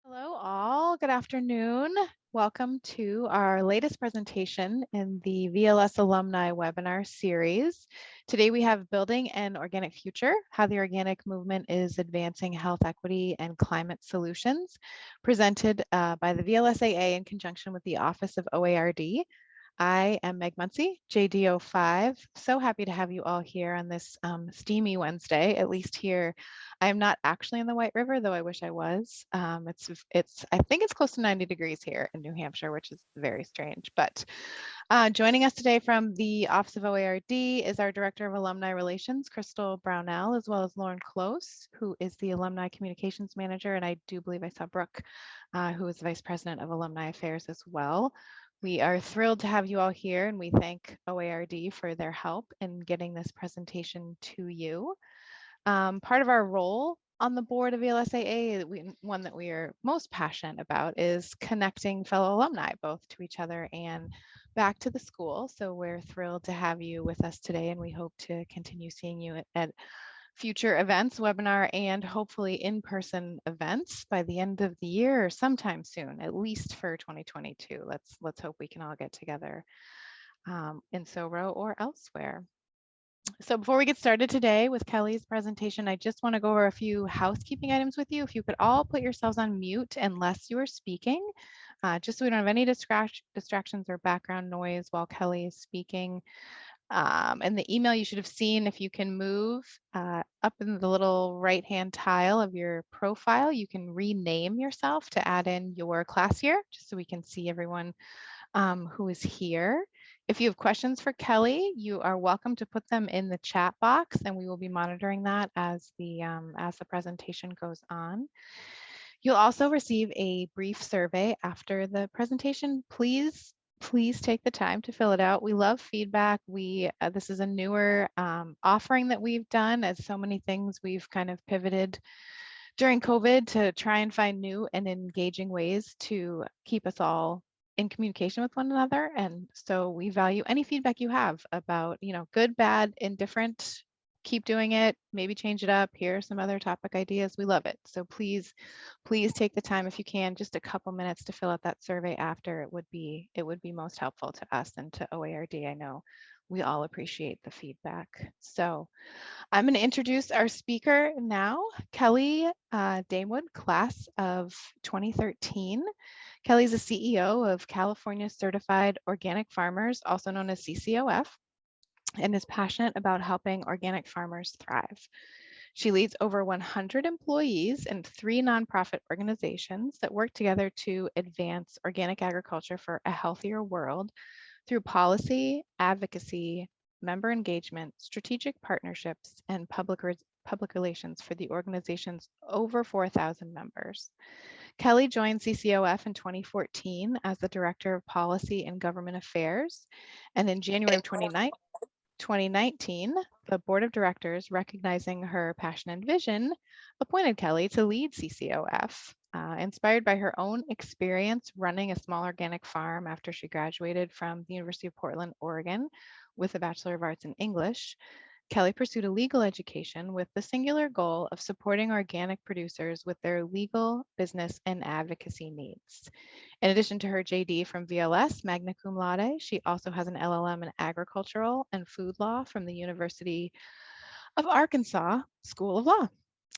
Hello all, good afternoon. Welcome to our latest presentation in the VLS Alumni Webinar Series. Today we have Building an Organic Future, how the organic movement is advancing health equity and climate solutions, presented by the VLSAA in conjunction with the Office of OARD. I am Meg Muncy, JD’13. So happy to have you all here on this steamy Wednesday, at least here. I am not actually in the White River, though I wish I was. I think it's close to 90 degrees here in New Hampshire, which is very strange. But joining us today from the Office of OARD is our Director of Alumni Relations, Crystal Brownell, as well as Lauren Close, who is the Alumni Communications Manager. And I do believe I saw Brooke, who is the Vice President of Alumni Affairs as well. We are thrilled to have you all here, and we thank OARD for their help in getting this presentation to you. Part of our role on the board of VLSAA, one that we are most passionate about, is connecting fellow alumni, both to each other and back to the school. So we're thrilled to have you with us today, and we hope to continue seeing you at future events, webinar, and hopefully in-person events by the end of the year or sometime soon, at least for 2022. Let's hope we can all get together in SoRo or elsewhere. So before we get started today with Kelly's presentation, I just want to go over a few housekeeping items with you. If you could all put yourselves on mute unless you are speaking, just so we don't have any distractions or background noise while Kelly is speaking. And the email you should have seen, if you can move up in the little right-hand tile of your profile, you can rename yourself to add in your class year, just so we can see everyone who is here. If you have questions for Kelly, you are welcome to put them in the chat box, and we will be monitoring that as the presentation goes on. You'll also receive a brief survey after the presentation. Please take the time to fill it out. We love feedback. This is a newer offering that we've done, as so many things we've kind of pivoted during COVID to try and find new and engaging ways to keep us all in communication with one another. And so we value any feedback you have about, good, bad, indifferent. Keep doing it, maybe change it up. Here are some other topic ideas. We love it. So please take the time, if you can, just a couple minutes to fill out that survey after. It would be most helpful to us and to OARD. I know we all appreciate the feedback. So I'm going to introduce our speaker now, Kelly Damewood, class of 2013. Kelly's a CEO of California Certified Organic Farmers, also known as CCOF, and is passionate about helping organic farmers thrive. She leads over 100 employees and 3 nonprofit organizations that work together to advance organic agriculture for a healthier world through policy, advocacy, member engagement, strategic partnerships, and public relations for the organization's over 4,000 members. Kelly joined CCOF in 2014 as the Director of Policy and Government Affairs, and in January of 2019, the Board of Directors, recognizing her passion and vision, appointed Kelly to lead CCOF. Inspired by her own experience running a small organic farm after she graduated from the University of Portland, Oregon, with a Bachelor of Arts in English, Kelly pursued a legal education with the singular goal of supporting organic producers with their legal, business, and advocacy needs. In addition to her JD from VLS, magna cum laude, she also has an LLM in agricultural and food law from the University of Arkansas School of Law.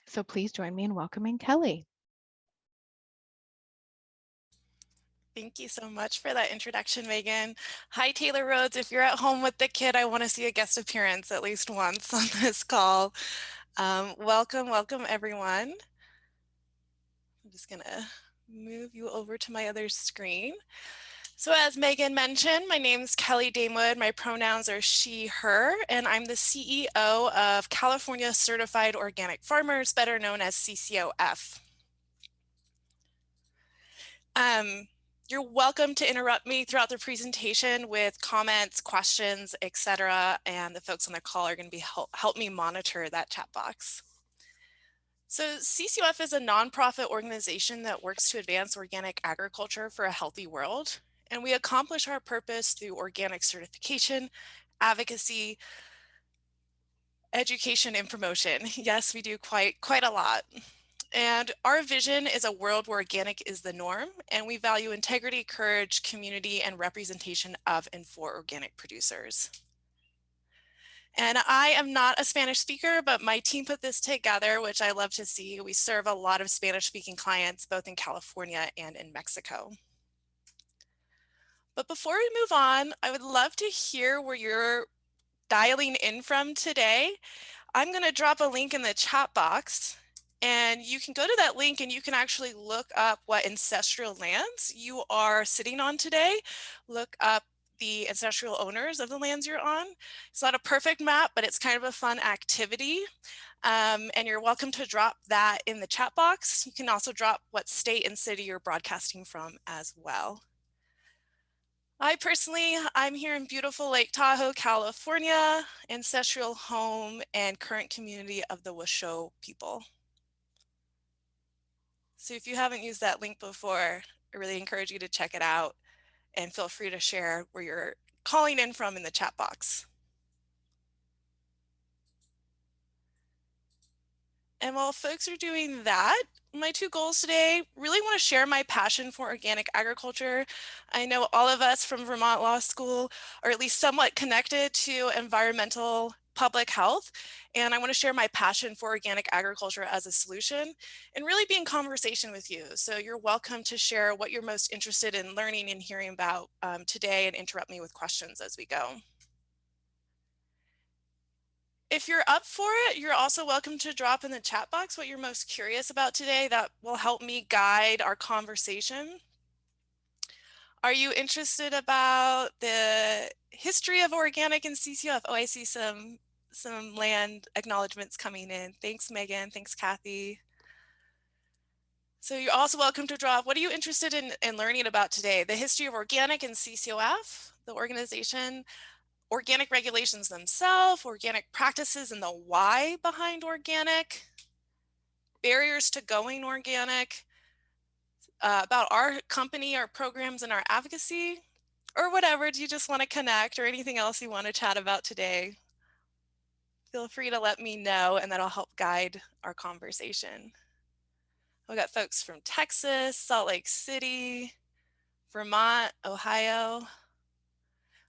So please join me in welcoming Kelly. Thank you so much for that introduction, Megan. Hi, Taylor Rhodes. If you're at home with the kid, I want to see a guest appearance at least once on this call. Welcome, everyone. I'm just going to move you over to my other screen. So as Megan mentioned, my name is Kelly Damewood. My pronouns are she, her, and I'm the CEO of California Certified Organic Farmers, better known as CCOF. You're welcome to interrupt me throughout the presentation with comments, questions, etc. And the folks on the call are going to be help me monitor that chat box. So CCOF is a nonprofit organization that works to advance organic agriculture for a healthy world. And we accomplish our purpose through organic certification, advocacy, education, and promotion. Yes, we do quite a lot. And our vision is a world where organic is the norm, and we value integrity, courage, community, and representation of and for organic producers. And I am not a Spanish speaker, but my team put this together, which I love to see. We serve a lot of Spanish-speaking clients, both in California and in Mexico. But before we move on, I would love to hear where you're dialing in from today. I'm going to drop a link in the chat box, and you can go to that link and you can actually look up what ancestral lands you are sitting on today. Look up the ancestral owners of the lands you're on. It's not a perfect map, but it's kind of a fun activity. And you're welcome to drop that in the chat box. You can also drop what state and city you're broadcasting from as well. I'm here in beautiful Lake Tahoe, California, ancestral home and current community of the Washoe people. So if you haven't used that link before, I really encourage you to check it out and feel free to share where you're calling in from in the chat box. And while folks are doing that, my two goals today, really want to share my passion for organic agriculture. I know all of us from Vermont Law School are at least somewhat connected to environmental public health, and I want to share my passion for organic agriculture as a solution and really be in conversation with you. So you're welcome to share what you're most interested in learning and hearing about today, and interrupt me with questions as we go. If you're up for it, you're also welcome to drop in the chat box what you're most curious about today. That will help me guide our conversation. Are you interested about the history of organic and CCOF? Oh, I see some land acknowledgements coming in. Thanks, Megan. Thanks, Kathy. So you're also welcome to drop, what are you interested in learning about today? The history of organic and CCOF, the organization, organic regulations themselves, organic practices and the why behind organic, barriers to going organic, about our company, our programs, and our advocacy, or whatever. Do you just want to connect, or anything else you want to chat about today? Feel free to let me know, and that'll help guide our conversation. We got folks from Texas, Salt Lake City, Vermont, Ohio.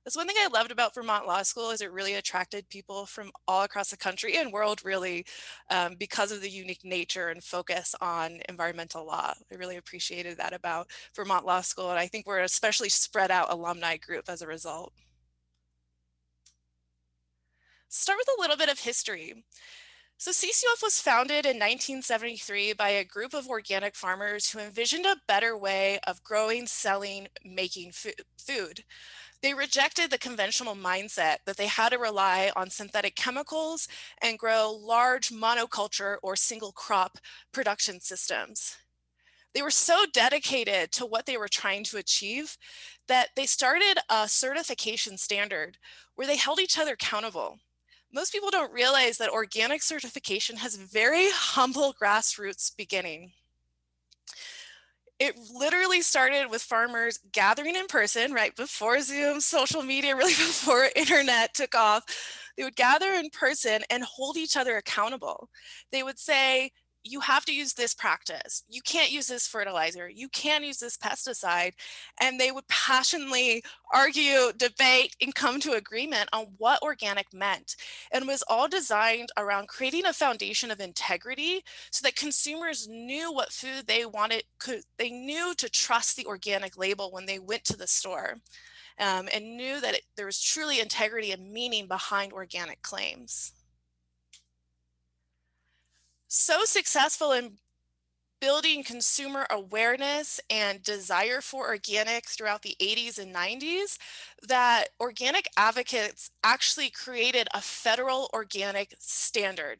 That's one thing I loved about Vermont Law School, is it really attracted people from all across the country and world, really, because of the unique nature and focus on environmental law. I really appreciated that about Vermont Law School, and I think we're an especially spread out alumni group as a result. Start with a little bit of history. So CCOF was founded in 1973 by a group of organic farmers who envisioned a better way of growing, selling, making food. They rejected the conventional mindset that they had to rely on synthetic chemicals and grow large monoculture or single crop production systems. They were so dedicated to what they were trying to achieve that they started a certification standard where they held each other accountable. Most people don't realize that organic certification has very humble grassroots beginning. It literally started with farmers gathering in person right before Zoom, social media, really before internet took off. They would gather in person and hold each other accountable. They would say, you have to use this practice. You can't use this fertilizer. You can't use this pesticide. And they would passionately argue, debate, and come to agreement on what organic meant. And it was all designed around creating a foundation of integrity so that consumers knew what food they wanted, they knew to trust the organic label when they went to the store, and knew that there was truly integrity and meaning behind organic claims. So successful in building consumer awareness and desire for organic throughout the 80s and 90s that organic advocates actually created a federal organic standard.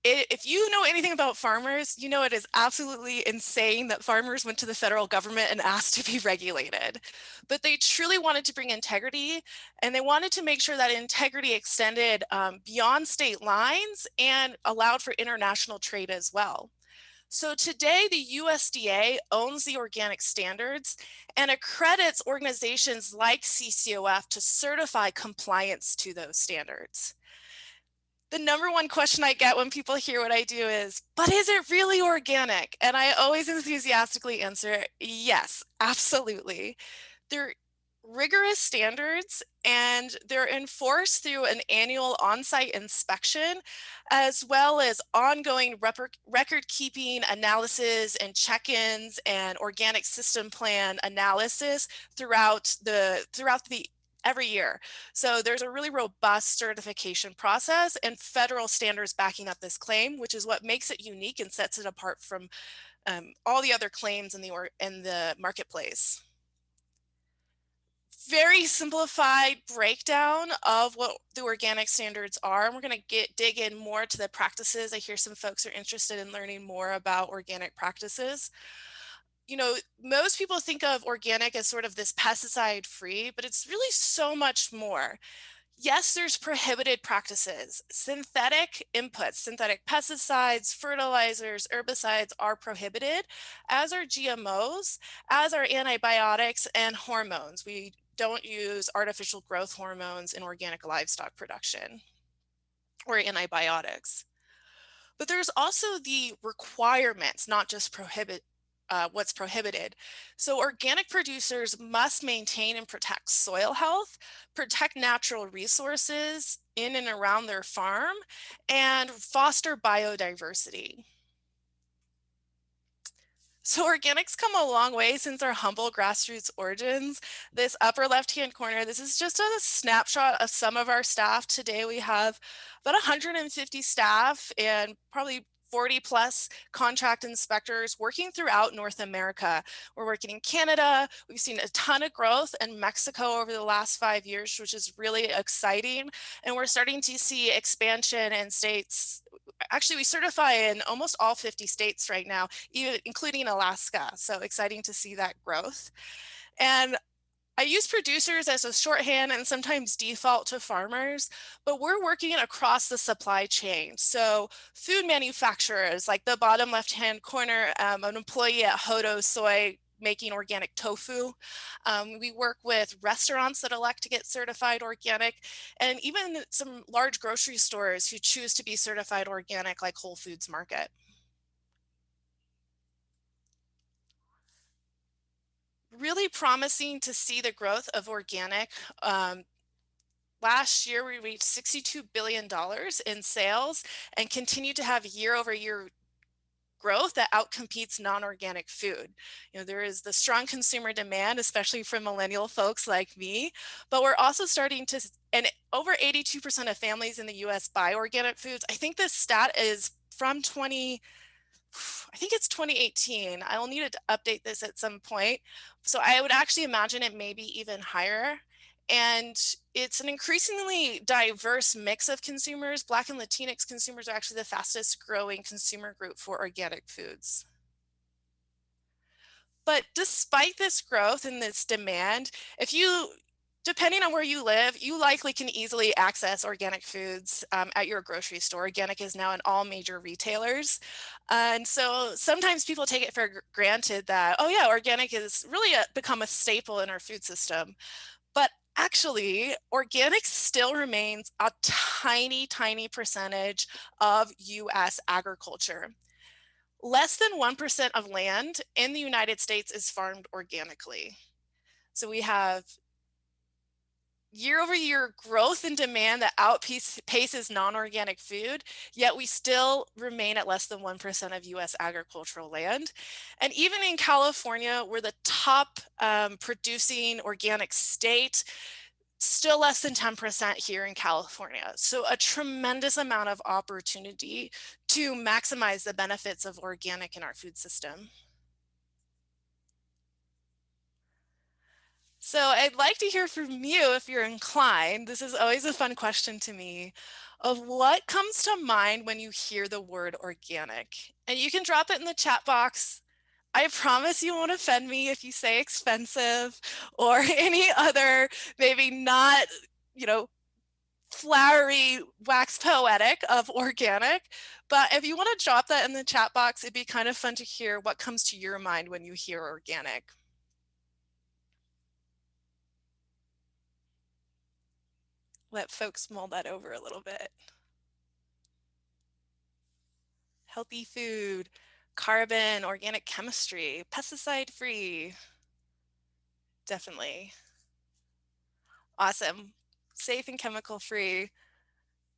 If you know anything about farmers, you know it is absolutely insane that farmers went to the federal government and asked to be regulated. But they truly wanted to bring integrity, and they wanted to make sure that integrity extended beyond state lines and allowed for international trade as well. So today, the USDA owns the organic standards and accredits organizations like CCOF to certify compliance to those standards. The number one question I get when people hear what I do is, but is it really organic? And I always enthusiastically answer, yes, absolutely. They're rigorous standards and they're enforced through an annual on-site inspection, as well as ongoing record keeping analysis and check-ins and organic system plan analysis throughout the every year. So there's a really robust certification process and federal standards backing up this claim, which is what makes it unique and sets it apart from all the other claims in the marketplace. Very simplified breakdown of what the organic standards are. And we're going to dig in more to the practices. I hear some folks are interested in learning more about organic practices. You know, most people think of organic as sort of this pesticide free, but it's really so much more. Yes, there's prohibited practices. Synthetic inputs, synthetic pesticides, fertilizers, herbicides are prohibited, as are GMOs, as are antibiotics and hormones. We don't use artificial growth hormones in organic livestock production or antibiotics. But there's also the requirements, not just what's prohibited. So organic producers must maintain and protect soil health, protect natural resources in and around their farm, and foster biodiversity. So organics come a long way since our humble grassroots origins. This upper left-hand corner, this is just a snapshot of some of our staff. Today we have about 150 staff and probably 40 plus contract inspectors working throughout North America. We're working in Canada. We've seen a ton of growth in Mexico over the last 5 years, which is really exciting. And we're starting to see expansion in states. Actually, we certify in almost all 50 states right now, even including Alaska. So exciting to see that growth. And I use producers as a shorthand and sometimes default to farmers, but we're working across the supply chain. So food manufacturers, like the bottom left-hand corner, an employee at Hodo Soy making organic tofu. We work with restaurants that elect to get certified organic, and even some large grocery stores who choose to be certified organic, like Whole Foods Market. Really promising to see the growth of organic. Last year, we reached $62 billion in sales and continue to have year-over-year growth that outcompetes non-organic food. You know, there is the strong consumer demand, especially from millennial folks like me, but we're also starting to, and over 82% of families in the US buy organic foods. I think this stat is from I think it's 2018. I'll need to update this at some point. So I would actually imagine it may be even higher. And it's an increasingly diverse mix of consumers. Black and Latinx consumers are actually the fastest growing consumer group for organic foods. But despite this growth and this demand, depending on where you live, you likely can easily access organic foods at your grocery store. Organic is now in all major retailers. And so sometimes people take it for granted that, oh yeah, organic has really become a staple in our food system. But actually, organic still remains a tiny, tiny percentage of US agriculture. Less than 1% of land in the United States is farmed organically. So we have year-over-year growth in demand that outpaces non-organic food, yet we still remain at less than 1% of US agricultural land. And even in California, we're the top producing organic state, still less than 10% here in California. So a tremendous amount of opportunity to maximize the benefits of organic in our food system. So I'd like to hear from you if you're inclined. This is always a fun question to me, of what comes to mind when you hear the word organic. And you can drop it in the chat box. I promise you won't offend me if you say expensive or any other, maybe not, you know, flowery, wax poetic of organic. But if you want to drop that in the chat box, it'd be kind of fun to hear what comes to your mind when you hear organic. Let folks mull that over a little bit. healthy food, carbon, organic chemistry, pesticide free. Definitely. Awesome. Safe and chemical free.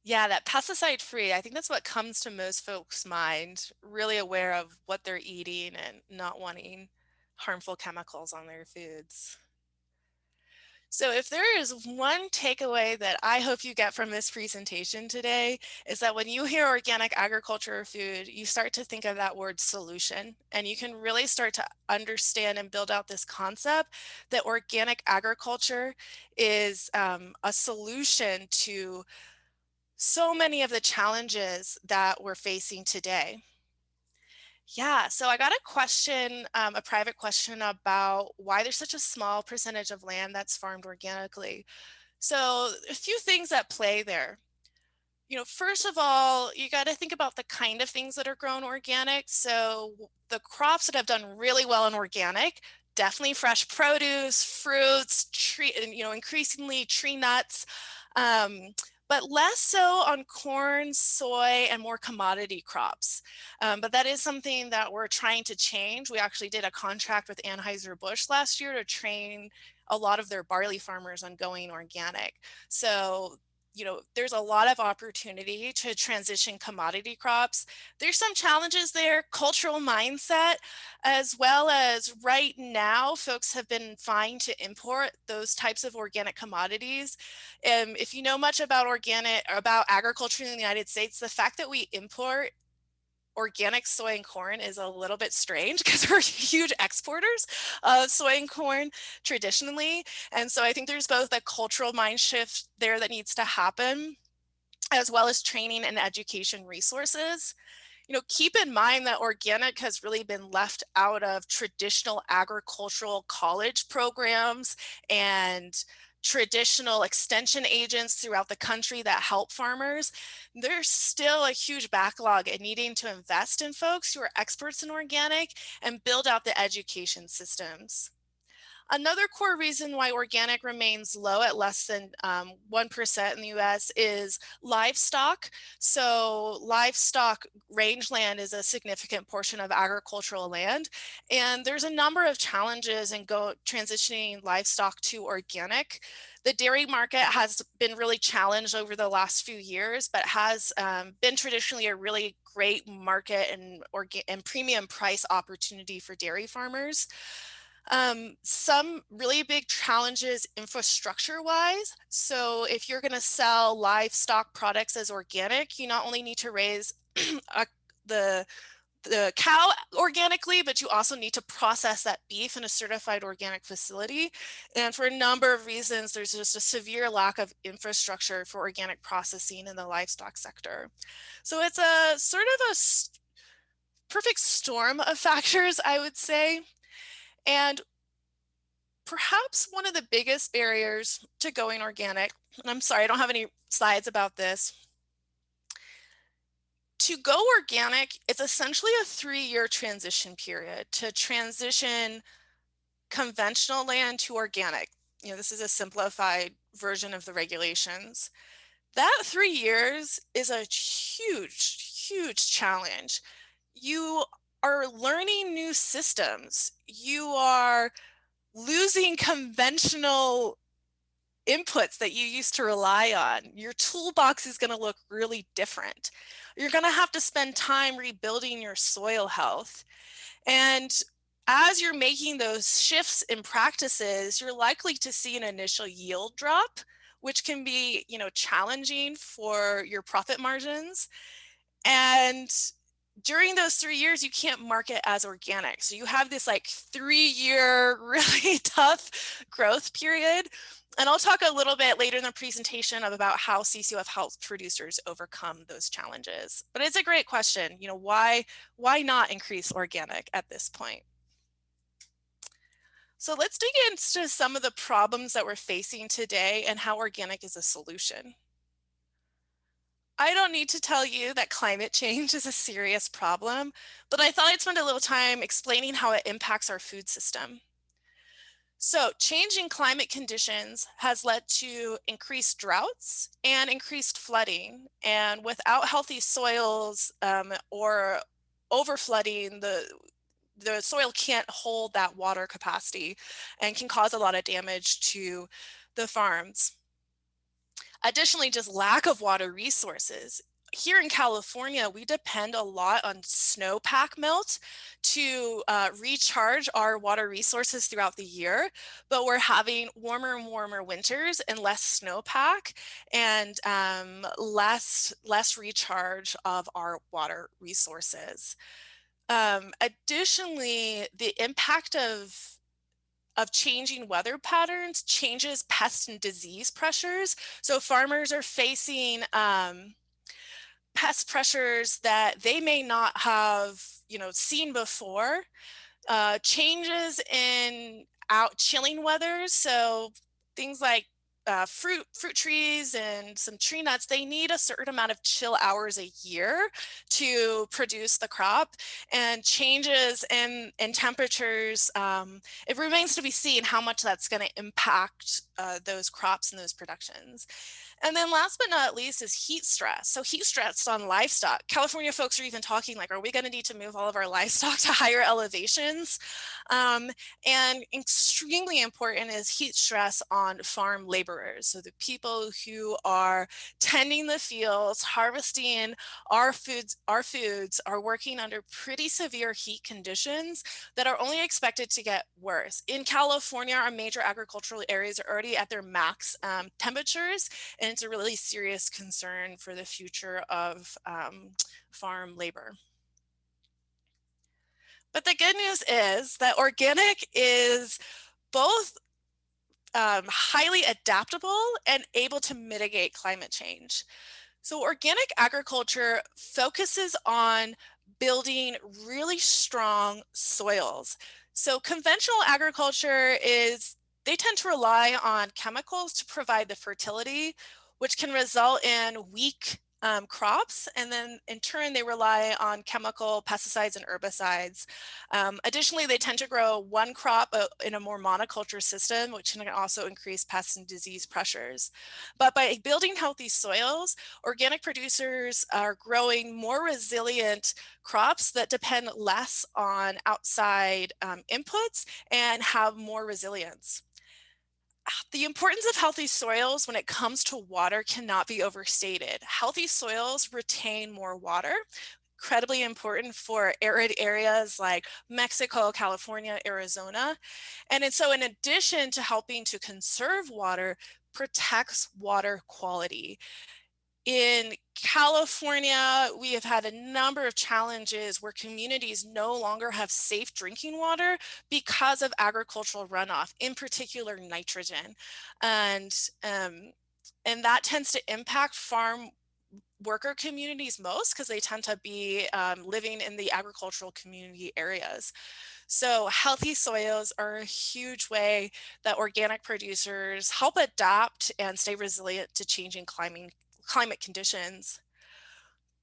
Yeah, that pesticide free, I think that's what comes to most folks' mind, really aware of what they're eating and not wanting harmful chemicals on their foods. So if there is one takeaway that I hope you get from this presentation today, is that when you hear organic agriculture or food, you start to think of that word solution, and you can really start to understand and build out this concept that organic agriculture is a solution to so many of the challenges that we're facing today. Yeah, so I got a question, a private question about why there's such a small percentage of land that's farmed organically. So a few things at play there. First of all, you got to think about the kind of things that are grown organic. So the crops that have done really well in organic, definitely fresh produce, fruits, tree, increasingly tree nuts, but less so on corn, soy, and more commodity crops. But that is something that we're trying to change. We actually did a contract with Anheuser-Busch last year to train a lot of their barley farmers on going organic. So there's a lot of opportunity to transition commodity crops. There's some challenges there, cultural mindset, as well as right now, folks have been fined to import those types of organic commodities. If you know much about agriculture in the United States, the fact that we import organic soy and corn is a little bit strange because we're huge exporters of soy and corn traditionally. And so I think there's both a cultural mind shift there that needs to happen, as well as training and education resources. Keep in mind that organic has really been left out of traditional agricultural college programs and traditional extension agents throughout the country that help farmers. There's still a huge backlog in needing to invest in folks who are experts in organic and build out the education systems. Another core reason why organic remains low at less than 1% in the US is livestock. So livestock rangeland is a significant portion of agricultural land. And there's a number of challenges in transitioning livestock to organic. The dairy market has been really challenged over the last few years, but has been traditionally a really great market and premium price opportunity for dairy farmers. Some really big challenges infrastructure wise. So if you're going to sell livestock products as organic, you not only need to raise the cow organically, but you also need to process that beef in a certified organic facility. And for a number of reasons, there's just a severe lack of infrastructure for organic processing in the livestock sector. So it's a sort of a perfect storm of factors, I would say. And perhaps one of the biggest barriers to going organic, and I'm sorry, I don't have any slides about this. To go organic, it's essentially a 3-year transition period to transition conventional land to organic. This is a simplified version of the regulations. That 3 years is a huge, huge challenge. You are learning new systems. You are losing conventional inputs that you used to rely on. Your toolbox is going to look really different. You're going to have to spend time rebuilding your soil health. And as you're making those shifts in practices, you're likely to see an initial yield drop, which can be, challenging for your profit margins. And during those 3 years, you can't market as organic. So you have this 3-year really tough growth period. And I'll talk a little bit later in the presentation about how CCOF helps producers overcome those challenges. But it's a great question. Why not increase organic at this point? So let's dig into some of the problems that we're facing today and how organic is a solution. I don't need to tell you that climate change is a serious problem, but I thought I'd spend a little time explaining how it impacts our food system. So changing climate conditions has led to increased droughts and increased flooding. And without healthy soils or overflooding, the soil can't hold that water capacity and can cause a lot of damage to the farms. Additionally, just lack of water resources. Here in California, we depend a lot on snowpack melt to recharge our water resources throughout the year, but we're having warmer and warmer winters and less snowpack and less recharge of our water resources. Additionally, the impact of changing weather patterns changes pest and disease pressures. So farmers are facing pest pressures that they may not have, seen before. Changes in chilling weather. So things like fruit trees and some tree nuts, they need a certain amount of chill hours a year to produce the crop. And changes in temperatures, it remains to be seen how much that's going to impact those crops and those productions. And then last but not least is heat stress. So heat stress on livestock. California folks are even talking like, are we going to need to move all of our livestock to higher elevations? And extremely important is heat stress on farm laborers. So the people who are tending the fields, harvesting our foods are working under pretty severe heat conditions that are only expected to get worse. In California, our major agricultural areas are already at their max temperatures, and it's a really serious concern for the future of farm labor. But the good news is that organic is both highly adaptable and able to mitigate climate change. So organic agriculture focuses on building really strong soils. So conventional agriculture they tend to rely on chemicals to provide the fertility, which can result in weak crops, and then in turn they rely on chemical pesticides and herbicides. Additionally, they tend to grow one crop in a more monoculture system, which can also increase pest and disease pressures. But by building healthy soils, organic producers are growing more resilient crops that depend less on outside inputs and have more resilience. The importance of healthy soils when it comes to water cannot be overstated. Healthy soils retain more water, incredibly important for arid areas like Mexico, California, Arizona. And so in addition to helping to conserve water, protects water quality. In California, we have had a number of challenges where communities no longer have safe drinking water because of agricultural runoff, in particular nitrogen. And that tends to impact farm worker communities most because they tend to be living in the agricultural community areas. So healthy soils are a huge way that organic producers help adapt and stay resilient to changing climate conditions.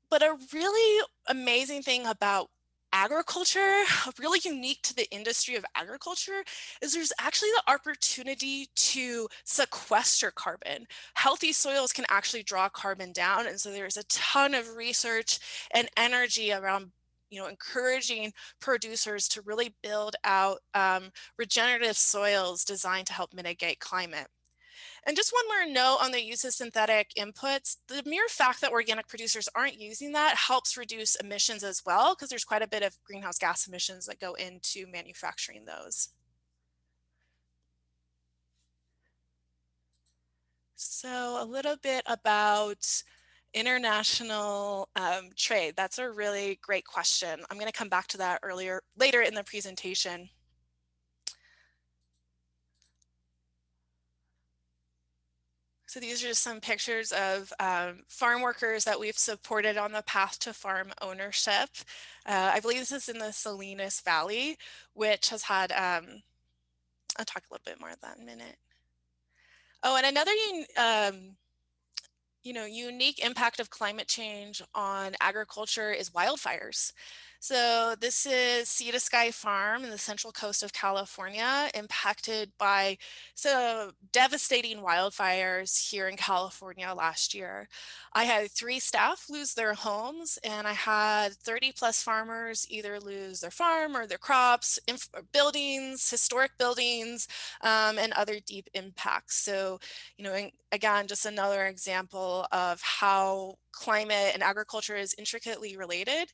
But a really amazing thing about agriculture, really unique to the industry of agriculture, is there's actually the opportunity to sequester carbon. Healthy soils can actually draw carbon down, and so there's a ton of research and energy around encouraging producers to really build out regenerative soils designed to help mitigate climate. And just one more note on the use of synthetic inputs. The mere fact that organic producers aren't using that helps reduce emissions as well, because there's quite a bit of greenhouse gas emissions that go into manufacturing those. So a little bit about international trade. That's a really great question. I'm going to come back to that later in the presentation. So these are just some pictures of farm workers that we've supported on the path to farm ownership. I believe this is in the Salinas Valley, which has had, I'll talk a little bit more about that in a minute. Oh, and another unique impact of climate change on agriculture is wildfires. So this is Sea to Sky Farm in the central coast of California, impacted by some devastating wildfires here in California last year. I had 3 staff lose their homes, and I had 30 plus farmers either lose their farm or their crops, buildings, historic buildings, and other deep impacts. So, again, just another example of how climate and agriculture is intricately related.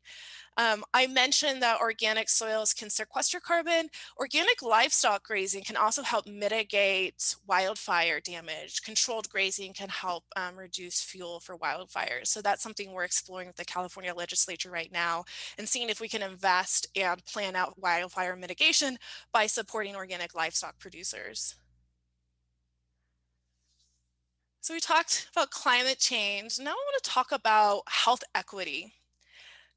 I mentioned that organic soils can sequester carbon. Organic livestock grazing can also help mitigate wildfire damage. Controlled grazing can help reduce fuel for wildfires. So that's something we're exploring with the California legislature right now and seeing if we can invest and plan out wildfire mitigation by supporting organic livestock producers. So we talked about climate change. Now I want to talk about health equity.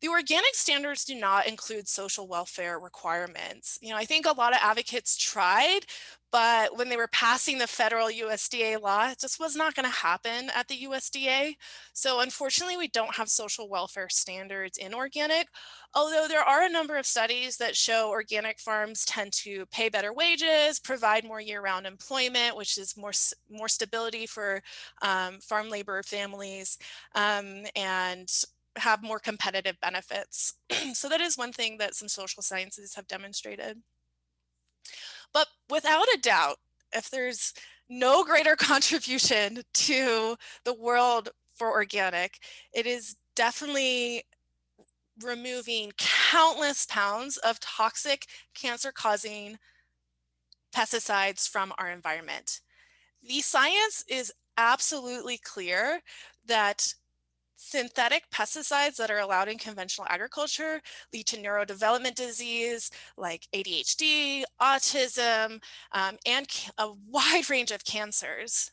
The organic standards do not include social welfare requirements. I think a lot of advocates tried, but when they were passing the federal USDA law, it just was not going to happen at the USDA. So unfortunately, we don't have social welfare standards in organic, although there are a number of studies that show organic farms tend to pay better wages, provide more year-round employment, which is more stability for farm labor families, and have more competitive benefits. So that is one thing that some social sciences have demonstrated. But without a doubt, if there's no greater contribution to the world for organic, it is definitely removing countless pounds of toxic cancer-causing pesticides from our environment. The science is absolutely clear that synthetic pesticides that are allowed in conventional agriculture lead to neurodevelopment disease like ADHD, autism, and a wide range of cancers.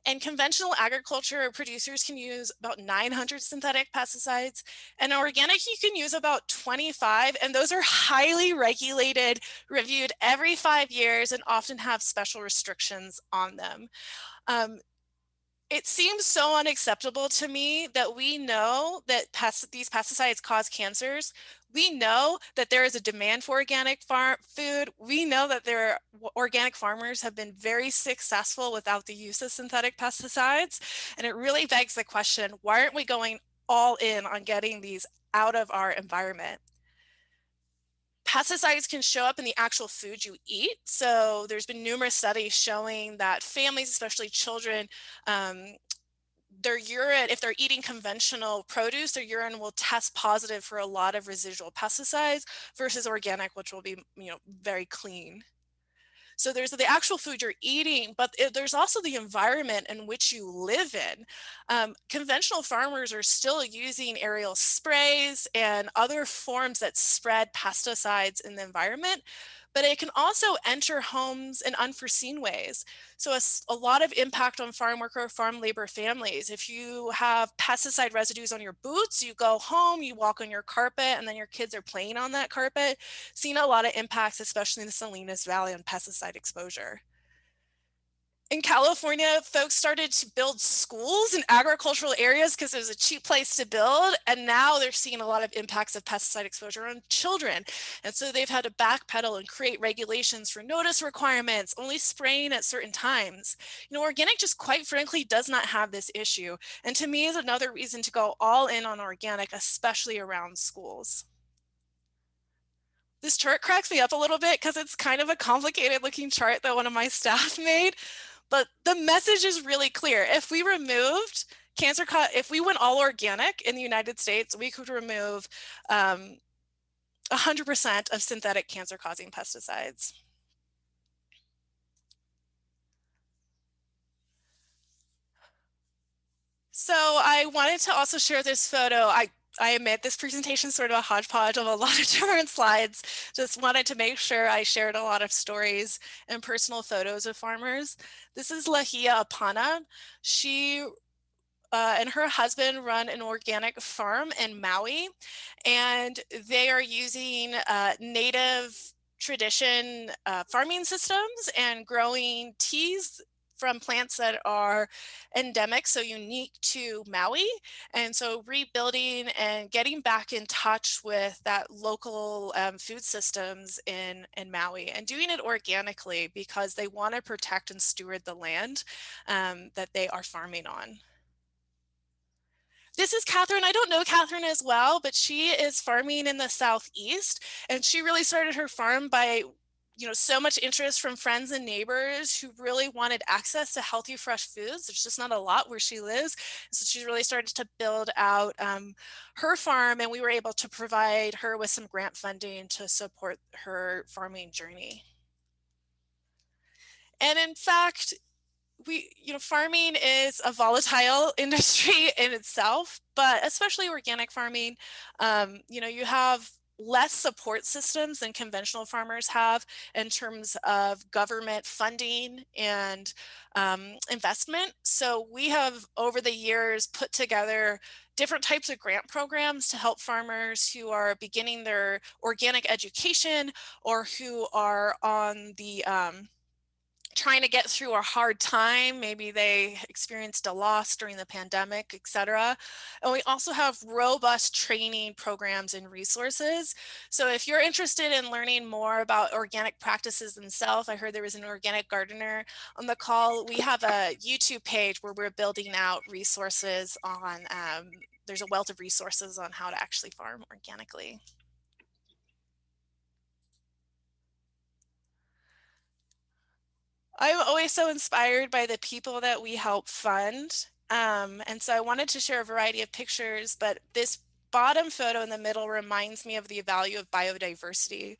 In conventional agriculture, producers can use about 900 synthetic pesticides. And organic, you can use about 25, and those are highly regulated, reviewed every 5 years, and often have special restrictions on them. It seems so unacceptable to me that we know that these pesticides cause cancers. We know that there is a demand for organic food. We know that organic farmers have been very successful without the use of synthetic pesticides. And it really begs the question, why aren't we going all in on getting these out of our environment? Pesticides can show up in the actual food you eat. So there's been numerous studies showing that families, especially children, their urine, if they're eating conventional produce, their urine will test positive for a lot of residual pesticides versus organic, which will be, very clean. So there's the actual food you're eating, but there's also the environment in which you live in. Conventional farmers are still using aerial sprays and other forms that spread pesticides in the environment, but it can also enter homes in unforeseen ways. So a lot of impact on farm worker, farm labor families. If you have pesticide residues on your boots, you go home, you walk on your carpet, and then your kids are playing on that carpet. Seen a lot of impacts, especially in the Salinas Valley, on pesticide exposure. In California, folks started to build schools in agricultural areas because it was a cheap place to build. And now they're seeing a lot of impacts of pesticide exposure on children. And so they've had to backpedal and create regulations for notice requirements, only spraying at certain times. Organic just quite frankly does not have this issue. And to me is another reason to go all in on organic, especially around schools. This chart cracks me up a little bit because it's kind of a complicated looking chart that one of my staff made. But the message is really clear. If we removed if we went all organic in the United States, we could remove 100% of synthetic cancer-causing pesticides. So I wanted to also share this photo. I admit this presentation is sort of a hodgepodge of a lot of different slides. Just wanted to make sure I shared a lot of stories and personal photos of farmers. This is Lahia Apana. She and her husband run an organic farm in Maui, and they are using native tradition farming systems and growing teas from plants that are endemic, so unique to Maui. And so rebuilding and getting back in touch with that local food systems in Maui, and doing it organically because they want to protect and steward the land that they are farming on. This is Catherine. I don't know Catherine as well, but she is farming in the Southeast, and she really started her farm by so much interest from friends and neighbors who really wanted access to healthy, fresh foods. There's just not a lot where she lives. So she really started to build out her farm, and we were able to provide her with some grant funding to support her farming journey. And in fact, farming is a volatile industry in itself, but especially organic farming, you have less support systems than conventional farmers have in terms of government funding and investment. So we have over the years put together different types of grant programs to help farmers who are beginning their organic education or who are on the trying to get through a hard time. Maybe they experienced a loss during the pandemic, etc. And we also have robust training programs and resources. So if you're interested in learning more about organic practices themselves, I heard there was an organic gardener on the call. We have a YouTube page where we're building out resources on, there's a wealth of resources on how to actually farm organically. I'm always so inspired by the people that we help fund. And so I wanted to share a variety of pictures, but this bottom photo in the middle reminds me of the value of biodiversity.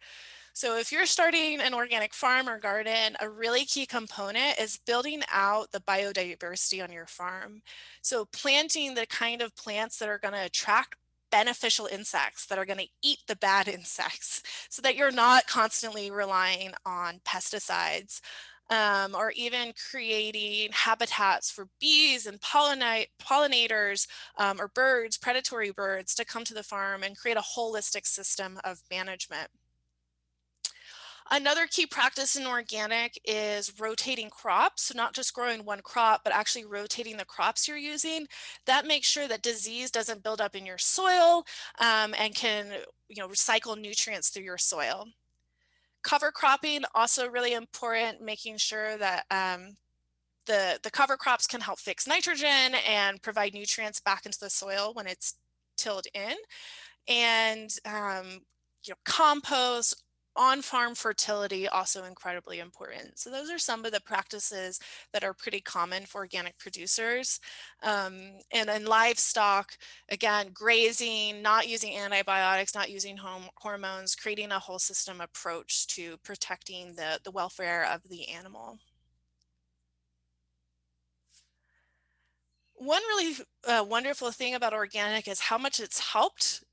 So if you're starting an organic farm or garden, a really key component is building out the biodiversity on your farm. So planting the kind of plants that are going to attract beneficial insects that are going to eat the bad insects so that you're not constantly relying on pesticides. Or even creating habitats for bees and pollinators or birds, predatory birds, to come to the farm and create a holistic system of management. Another key practice in organic is rotating crops, so not just growing one crop, but actually rotating the crops you're using. That makes sure that disease doesn't build up in your soil and can recycle nutrients through your soil. Cover cropping, also really important, making sure that the cover crops can help fix nitrogen and provide nutrients back into the soil when it's tilled in. And compost, on-farm fertility, also incredibly important. So those are some of the practices that are pretty common for organic producers. And then livestock, again, grazing, not using antibiotics, not using hormones, creating a whole system approach to protecting the welfare of the animal. One really wonderful thing about organic is how much it's helped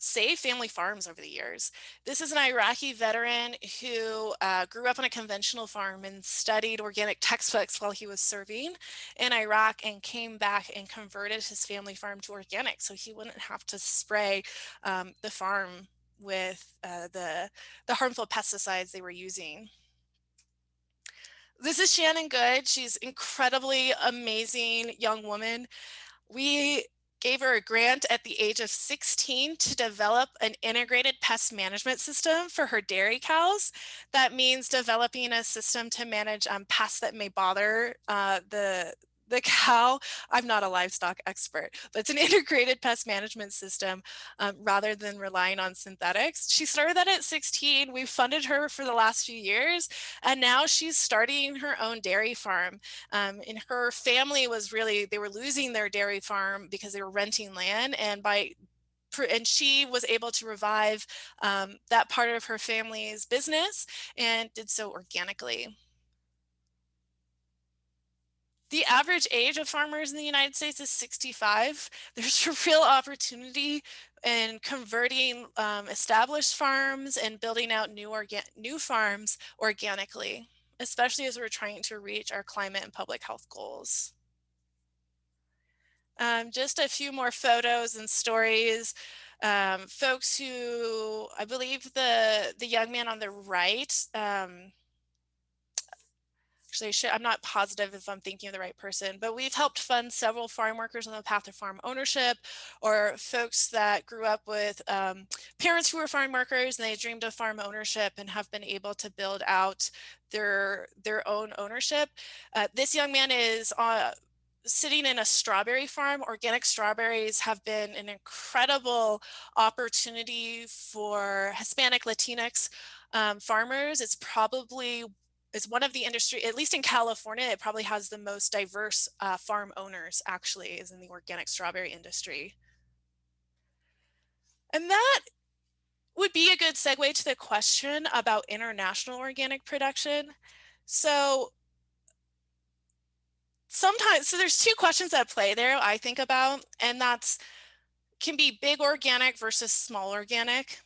save family farms over the years. This is an Iraqi veteran who grew up on a conventional farm and studied organic textbooks while he was serving in Iraq, and came back and converted his family farm to organic so he wouldn't have to spray the farm with the harmful pesticides they were using. This is Shannon Good. She's incredibly amazing young woman. We gave her a grant at the age of 16 to develop an integrated pest management system for her dairy cows. That means developing a system to manage pests that may bother the cow. I'm not a livestock expert, but it's an integrated pest management system rather than relying on synthetics. She started that at 16. We've funded her for the last few years, and now she's starting her own dairy farm. And her family was they were losing their dairy farm because they were renting land, and she was able to revive that part of her family's business, and did so organically. The average age of farmers in the United States is 65. There's a real opportunity in converting established farms and building out new farms organically, especially as we're trying to reach our climate and public health goals. Just a few more photos and stories. Folks who, I believe the young man on the right, Actually, I'm not positive if I'm thinking of the right person, but we've helped fund several farm workers on the path to farm ownership, or folks that grew up with parents who were farm workers and they dreamed of farm ownership and have been able to build out their own ownership. This young man is sitting in a strawberry farm. Organic strawberries have been an incredible opportunity for Hispanic Latinx farmers. It's one of the industry, at least in California, it probably has the most diverse farm owners, actually, is in the organic strawberry industry. And that would be a good segue to the question about international organic production. So there's two questions at play there I think about, and that's can be big organic versus small organic.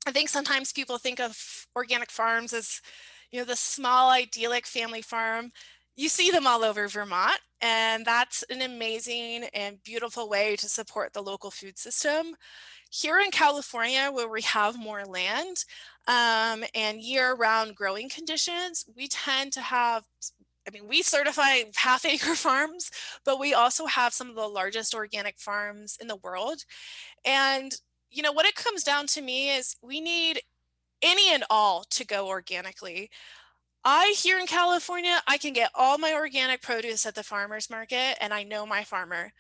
I think sometimes people think of organic farms as, you know, the small idyllic family farm. You see them all over Vermont, and that's an amazing and beautiful way to support the local food system. Here in California, where we have more land and year-round growing conditions, we tend to have, I mean, we certify half-acre farms, but we also have some of the largest organic farms in the world. And, you know, what it comes down to me is we need any and all to go organically. Here in California, I can get all my organic produce at the farmer's market, and I know my farmer.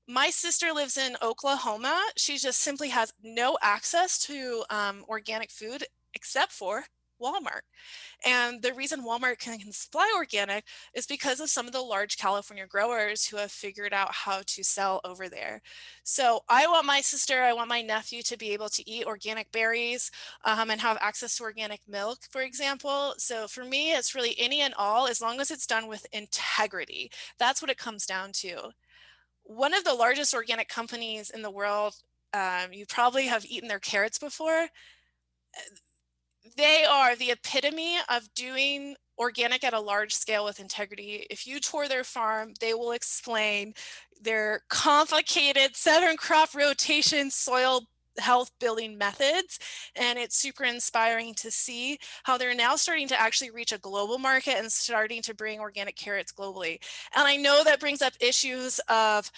My sister lives in Oklahoma. She just simply has no access to organic food except for Walmart. And the reason Walmart can supply organic is because of some of the large California growers who have figured out how to sell over there. So I want my sister, I want my nephew to be able to eat organic berries and have access to organic milk, for example. So for me, it's really any and all, as long as it's done with integrity. That's what it comes down to. One of the largest organic companies in the world, you probably have eaten their carrots before. They are the epitome of doing organic at a large scale with integrity. If you tour their farm, they will explain their complicated southern crop rotation soil health building methods, and it's super inspiring to see how they're now starting to actually reach a global market and starting to bring organic carrots globally. And I know that brings up issues of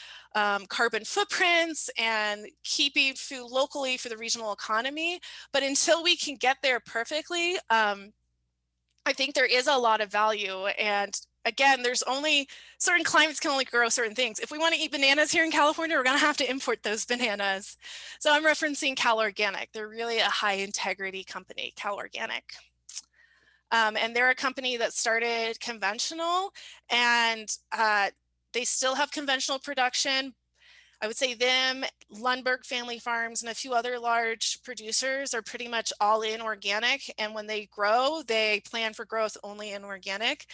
carbon footprints and keeping food locally for the regional economy, but until we can get there perfectly, I think there is a lot of value. And again, there's only certain climates can only grow certain things. If we want to eat bananas here in California, we're going to have to import those bananas. So I'm referencing Cal Organic. They're really a high integrity company, Cal Organic. And they're a company that started conventional, and they still have conventional production. I would say them, Lundberg Family Farms, and a few other large producers are pretty much all in organic. And when they grow, they plan for growth only in organic.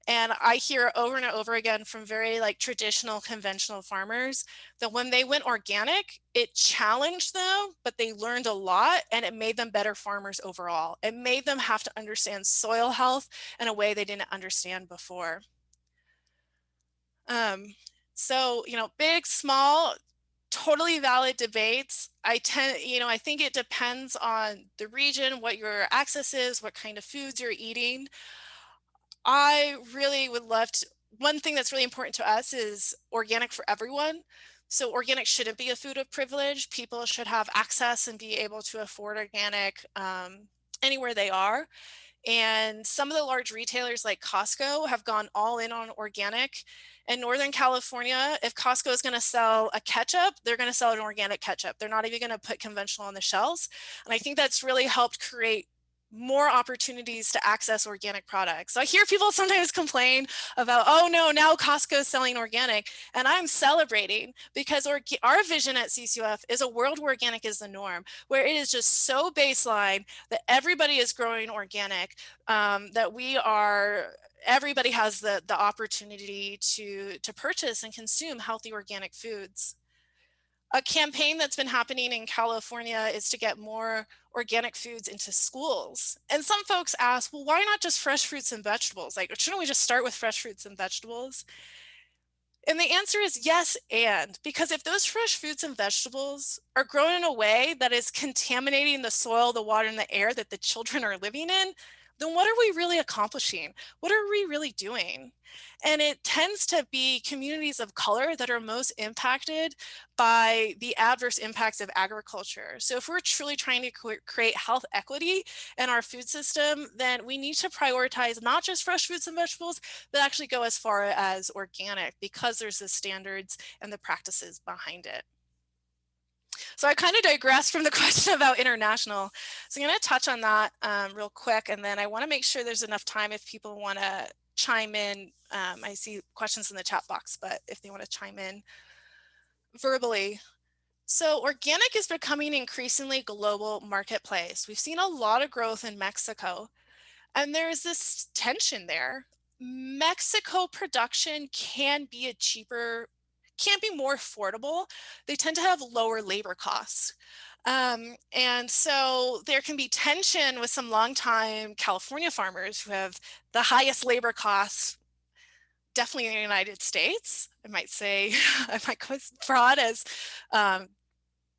And I hear over and over again from very like traditional conventional farmers that when they went organic, it challenged them, but they learned a lot, and it made them better farmers overall. It made them have to understand soil health in a way they didn't understand before. So, you know, big, small, totally valid debates. I think it depends on the region, what your access is, what kind of foods you're eating. I really would love to, one thing that's really important to us is organic for everyone. So organic shouldn't be a food of privilege. People should have access and be able to afford organic anywhere they are. And some of the large retailers like Costco have gone all in on organic. In Northern California, if Costco is going to sell a ketchup, they're going to sell an organic ketchup. They're not even going to put conventional on the shelves. And I think that's really helped create more opportunities to access organic products. So I hear people sometimes complain about, oh no, now Costco is selling organic. And I'm celebrating, because our vision at CCUF is a world where organic is the norm, where it is just so baseline that everybody is growing organic, that everybody has the opportunity to purchase and consume healthy organic foods. A campaign that's been happening in California is to get more organic foods into schools. And some folks ask, well, why not just fresh fruits and vegetables? Like, shouldn't we just start with fresh fruits and vegetables? And the answer is yes, because if those fresh fruits and vegetables are grown in a way that is contaminating the soil, the water, and the air that the children are living in, then what are we really accomplishing? What are we really doing? And it tends to be communities of color that are most impacted by the adverse impacts of agriculture. So if we're truly trying to create health equity in our food system, then we need to prioritize not just fresh fruits and vegetables, but actually go as far as organic, because there's the standards and the practices behind it. So I kind of digressed from the question about international. So I'm going to touch on that real quick, and then I want to make sure there's enough time if people want to chime in. I see questions in the chat box, but if they want to chime in verbally. So organic is becoming an increasingly global marketplace. We've seen a lot of growth in Mexico, and there's this tension there. Mexico production can be more affordable. They tend to have lower labor costs. And so there can be tension with some longtime California farmers who have the highest labor costs, definitely in the United States. I might say, I might go as broad as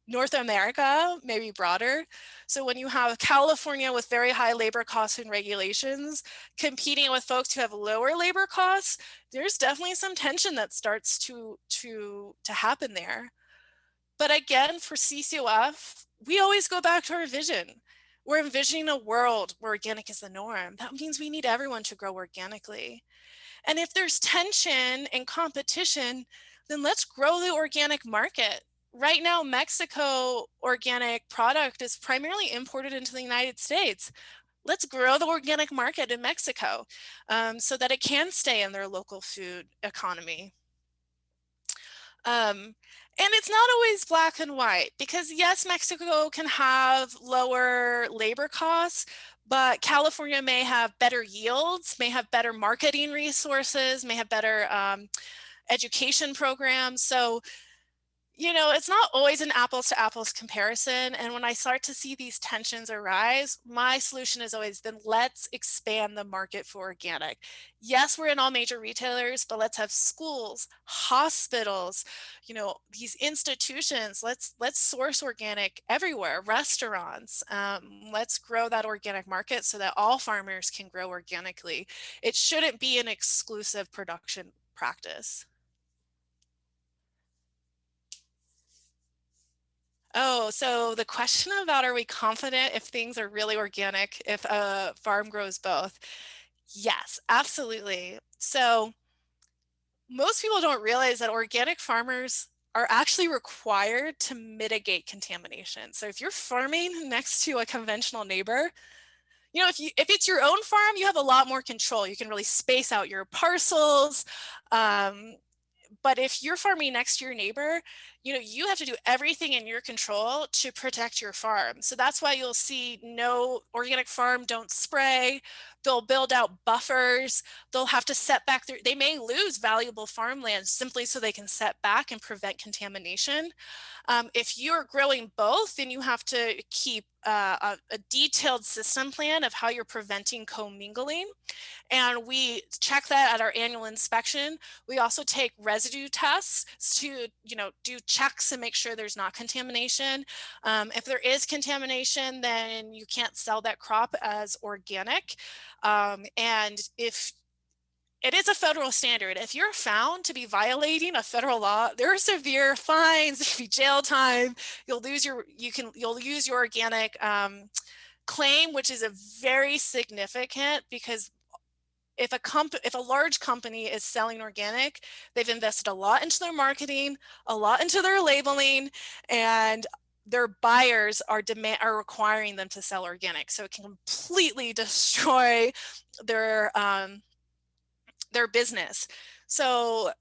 North America, maybe broader. So when you have California with very high labor costs and regulations competing with folks who have lower labor costs, there's definitely some tension that starts to happen there. But again, for CCOF, we always go back to our vision. We're envisioning a world where organic is the norm. That means we need everyone to grow organically. And if there's tension and competition, then let's grow the organic market. Right now, Mexico organic product is primarily imported into the United States. Let's grow the organic market in Mexico so that it can stay in their local food economy. And it's not always black and white, because yes, Mexico can have lower labor costs, but California may have better yields, may have better marketing resources, may have better education programs. So, you know, it's not always an apples to apples comparison. And when I start to see these tensions arise, my solution is always, then let's expand the market for organic. Yes, we're in all major retailers, but let's have schools, hospitals, you know, these institutions. Let's source organic everywhere, restaurants. Let's grow that organic market so that all farmers can grow organically. It shouldn't be an exclusive production practice. Oh, so the question about, are we confident if things are really organic, if a farm grows both? Yes, absolutely. So most people don't realize that organic farmers are actually required to mitigate contamination. So if you're farming next to a conventional neighbor, you know, if it's your own farm, you have a lot more control. You can really space out your parcels. But if you're farming next to your neighbor, you know, you have to do everything in your control to protect your farm. So that's why you'll see no organic farm don't spray. They'll build out buffers. They'll have to set back they may lose valuable farmland simply so they can set back and prevent contamination. If you're growing both, then you have to keep a detailed system plan of how you're preventing commingling. And we check that at our annual inspection. We also take residue tests to, you know, do checks and make sure there's not contamination. If there is contamination, then you can't sell that crop as organic. And if it is a federal standard, if you're found to be violating a federal law, there are severe fines, there could be jail time. You'll lose your organic claim, which is a very significant, because if a large company is selling organic, they've invested a lot into their marketing, a lot into their labeling, and their buyers are requiring them to sell organic. So it can completely destroy their business. So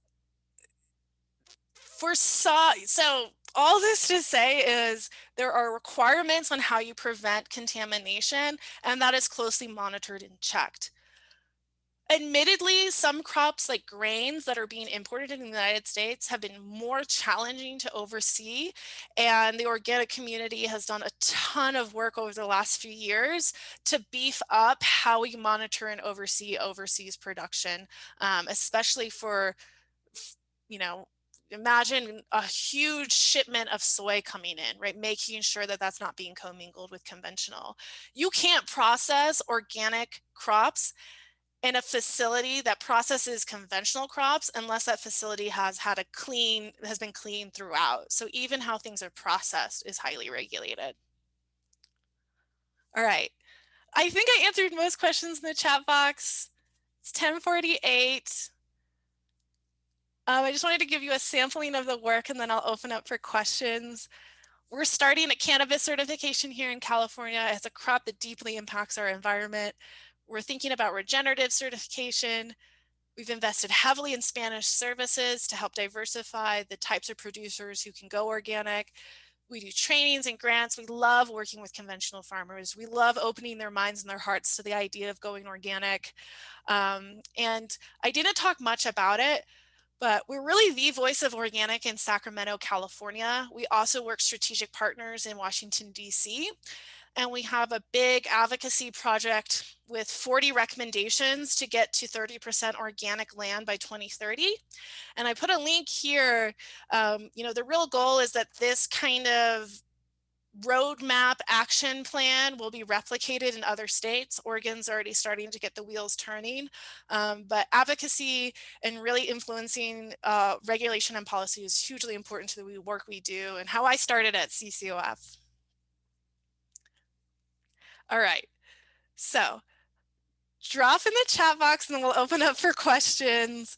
all this to say is there are requirements on how you prevent contamination, and that is closely monitored and checked. Admittedly, some crops like grains that are being imported in the United States have been more challenging to oversee, and the organic community has done a ton of work over the last few years to beef up how we monitor and oversee overseas production, especially for, you know, imagine a huge shipment of soy coming in, right? Making sure that that's not being commingled with conventional. You can't process organic crops in a facility that processes conventional crops unless that facility has been clean throughout. So even how things are processed is highly regulated. All right. I think I answered most questions in the chat box. It's 10:48. I just wanted to give you a sampling of the work and then I'll open up for questions. We're starting a cannabis certification here in California as a crop that deeply impacts our environment. We're thinking about regenerative certification. We've invested heavily in Spanish services to help diversify the types of producers who can go organic. We do trainings and grants. We love working with conventional farmers. We love opening their minds and their hearts to the idea of going organic. And I didn't talk much about it, but we're really the voice of organic in Sacramento, California. We also work strategic partners in Washington, D.C., and we have a big advocacy project with 40 recommendations to get to 30% organic land by 2030. And I put a link here. The real goal is that this kind of roadmap action plan will be replicated in other states. Oregon's already starting to get the wheels turning, but advocacy and really influencing regulation and policy is hugely important to the work we do and how I started at CCOF. All right, so drop in the chat box and then we'll open up for questions.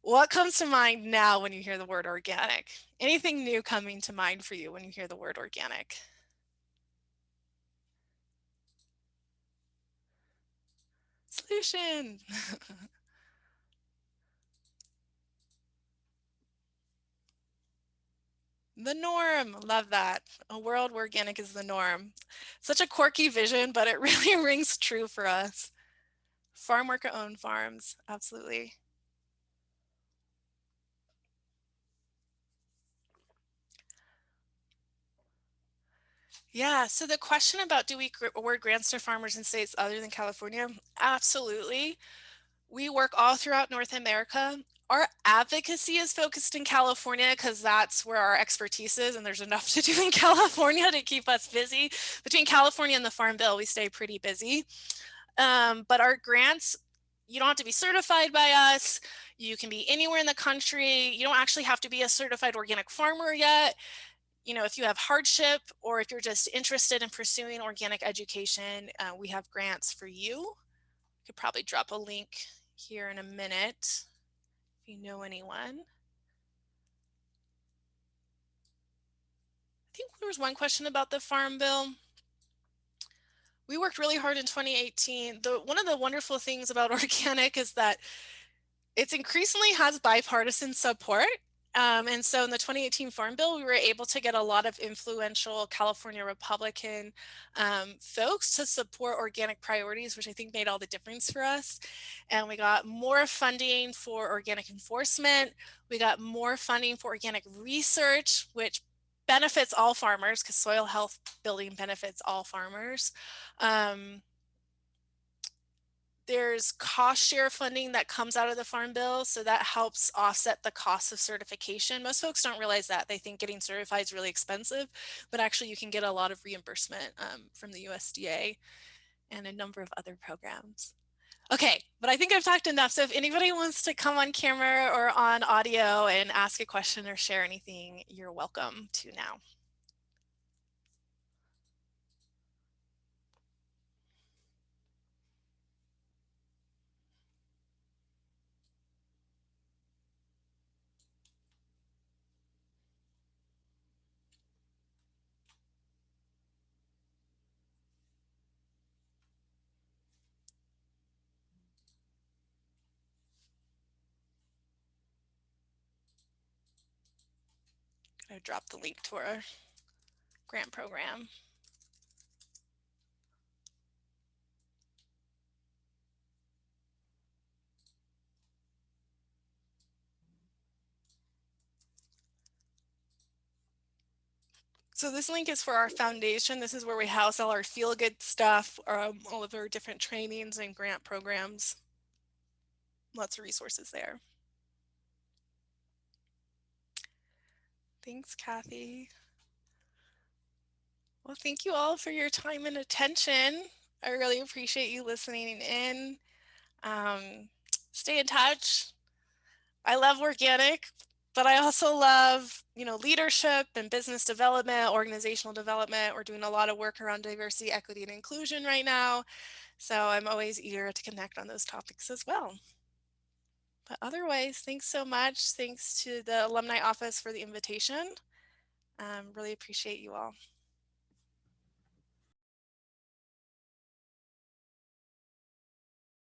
What comes to mind now when you hear the word organic? Anything new coming to mind for you when you hear the word organic? Solution. The norm. Love that. A world where organic is the norm. Such a quirky vision, but it really rings true for us. Farm worker owned farms. Absolutely. Yeah, so the question about do we award grants to farmers in states other than California? Absolutely. We work all throughout North America. Our advocacy is focused in California because that's where our expertise is, and there's enough to do in California to keep us busy. Between California and the Farm Bill, we stay pretty busy. But our grants, you don't have to be certified by us. You can be anywhere in the country. You don't actually have to be a certified organic farmer yet. If you have hardship or if you're just interested in pursuing organic education, we have grants for you. Could probably drop a link here in a minute if you know anyone. I think there was one question about the Farm Bill. We worked really hard in 2018. One of the wonderful things about organic is that it increasingly has bipartisan support. And so in the 2018 Farm Bill, we were able to get a lot of influential California Republican folks to support organic priorities, which I think made all the difference for us. And we got more funding for organic enforcement. We got more funding for organic research, which benefits all farmers because soil health building benefits all farmers. There's cost share funding that comes out of the Farm Bill, so that helps offset the cost of certification. Most folks don't realize that. They think getting certified is really expensive, but actually you can get a lot of reimbursement from the USDA and a number of other programs. Okay, but I think I've talked enough, so if anybody wants to come on camera or on audio and ask a question or share anything, you're welcome to now. I'm gonna drop the link to our grant program. So this link is for our foundation. This is where we house all our feel good stuff, all of our different trainings and grant programs. Lots of resources there. Thanks, Kathy. Well, thank you all for your time and attention. I really appreciate you listening in. Stay in touch. I love organic, but I also love, leadership and business development, organizational development. We're doing a lot of work around diversity, equity, and inclusion right now. So I'm always eager to connect on those topics as well. But otherwise, thanks so much. Thanks to the Alumni Office for the invitation. Really appreciate you all.